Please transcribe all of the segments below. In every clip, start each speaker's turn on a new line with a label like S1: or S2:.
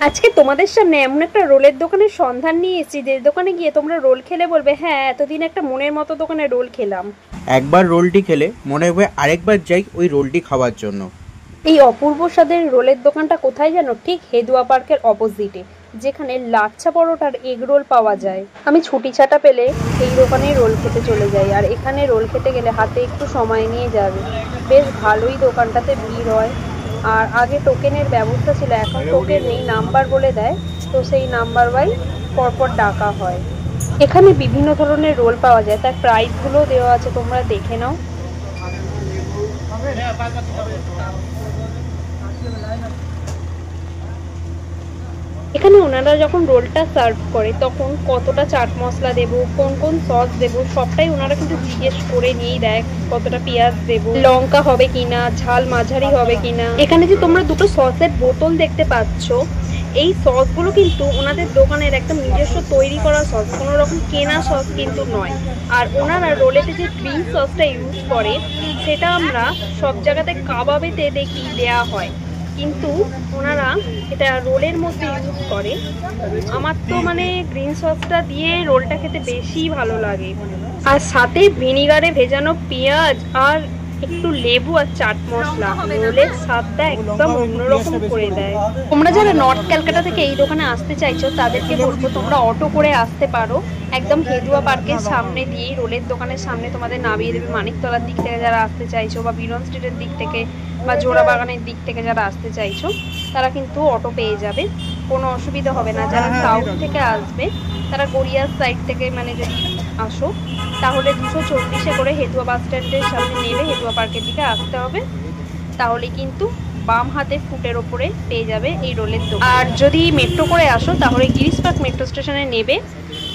S1: আজকে তোমাদের সামনে এমন একটা রোলের দোকানের সন্ধান নিয়ে এসেছি যে দোকানে গিয়ে তোমরা রোল খেলে বলবে হ্যাঁ এতদিন একটা মনের মতো দোকানে রোল খেলাম।
S2: একবার রোলটি খেলে মনে হবে আরেকবার যাই ওই রোলটি খাওয়ার জন্য।
S1: এই অপূর্ব স্বাদের রোলের দোকানটা কোথায় জানো? ঠিক হেদুয়া পার্কের অপোজিটে, যেখানে লাচ্ছা পরোটার এগ রোল পাওয়া যায়। আমি ছুটি ছাটা পেলে এই দোকানেই রোল খেতে চলে যাই, আর এখানে রোল খেতে গেলে হাতে একটু সময় নিয়ে যাবে। বেশ ভালোই দোকানটাতে ভিড় হয়, আর আগে টোকেনের ব্যবস্থা ছিল, এখন টোকেন নেই, নাম্বার বলে দেয়, তো সেই নাম্বার ওয়াইজ পরপর ডাকা হয়। এখানে বিভিন্ন ধরনের রোল পাওয়া যায়, তার প্রাইসগুলো দেওয়া আছে, তোমরা দেখে নাও। এখানে ওনারা যখন রোলটা সার্ভ করে তখন কতটা চাট মশলা দেবো, কোন কোন সস দেবো, সবটাই ওনারা কিন্তু জিজ্ঞেস করে নিয়েই দেয়। কতটা পেঁয়াজ দেবো, লঙ্কা হবে কিনা, ঝাল মাঝারি হবে কিনা। এখানে যে তোমরা দুটো সসের বোতল দেখতে পাচ্ছ, এই সসগুলো কিন্তু ওনাদের দোকানের একদম নিজস্ব তৈরি করা সস, কোনো রকম কেনা সস কিন্তু নয়। আর ওনারা রোলেতে যে গ্রিন সসটা ইউজ করে সেটা আমরা সব জায়গাতে কাবাবেতে দেখি দেয়া হয়, কিন্তু ওনারা এটা রোলের মধ্যে ইউজ করে। আমার তো গ্রিন সসটা দিয়ে রোলটা খেতে বেশি ভালো লাগে, আর সাথে ভিনিগারে ভেজানো পেঁয়াজ আর একটু লেবু আর চাট মশলা রোলের স্বাদটা একদম অন্যরকম করে দেয়। তোমরা যারা নর্থ ক্যালকাটা থেকে এই দোকানে আসতে চাইছো তাদেরকে বলবো তোমরা অটো করে আসতে পারো। একদম হেদুয়া পার্কের সামনে দিয়ে রোলের দোকানের সামনে তোমাদের নামিয়ে দেবে। মানিকতলার দিক থেকে যারা আসতে চাইছো, বা বিরন স্ট্রিটের দিক থেকে, বা জোড়া বাগানের দিক থেকে যারা আসতে চাইছো তারা কিন্তু অটো পেয়ে যাবে, কোনো অসুবিধা হবে না। যারা সাউথ থেকে আসবে তারা গড়িয়ার সাইড থেকে যদি আসো তাহলে 240 করে হেদুয়া বাস স্ট্যান্ডের সামনে নেমে হেদুয়া পার্কের দিকে আসতে হবে, তাহলে কিন্তু বাম হাতে ফুটের ওপরে পেয়ে যাবে এই রোলের দোকান। আর যদি মেট্রো করে আসো তাহলে গিরিশ পার্ক মেট্রো স্টেশনে নেবে,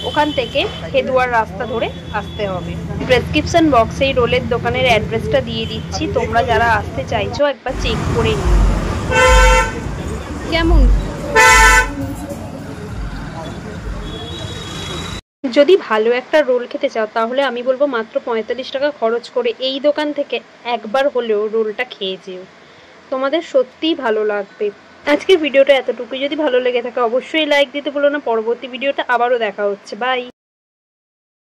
S1: ওখান থেকে হেদুয়ার রাস্তা ধরে আসতে হবে। ডেসক্রিপশন বক্সে এই রোলের দোকানের অ্যাড্রেসটা দিয়ে দিচ্ছি, তোমরা যারা আসতে চাইছো একবার চেক করে নিও। কেমন? যদি ভালো একটা রোল খেতে চাও তাহলে আমি বলবো মাত্র 45 টাকা খরচ করে এই দোকান থেকে একবার হলেও রোলটা খেয়ে যেও, তোমাদের সত্যিই ভালো লাগবে। আজকের ভিডিওটা এতটুকুই। যদি ভালো লেগে থাকে অবশ্যই লাইক দিতে ভুলো না। পরবর্তী ভিডিওটা আবারও দেখা হচ্ছে। বাই।